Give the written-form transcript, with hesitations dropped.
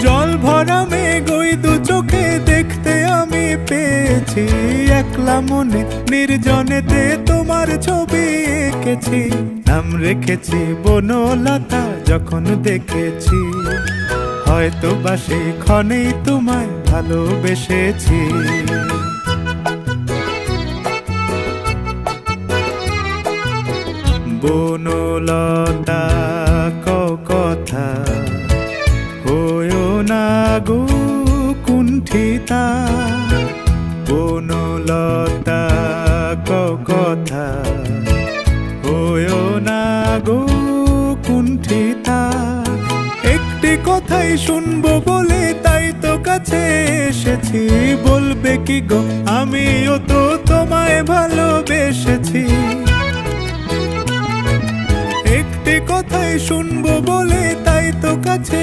জল ভরা মেঘ ওই দু চোখে দেখতে আমি পেয়েছি, একলা মনে নির্জনেতে তোমার ছবি এঁকেছি। নাম রেখেছি বনলতা যখন দেখেছি, হয়তো বা সেই ক্ষণেই তোমায় ভালোবেসেছি। বনলতা কথা হয়ো না গো কুণ্ঠিতা, বনলতা কথা হয়ো না গো কুণ্ঠিতা। একটি কথাই শুনবো বলে তাই তো কাছে এসেছি, বলবে কি গো আমিও তো তোমায় ভালোবেসেছি। একটি কথাই শুনবো বলে তাই তো কাছে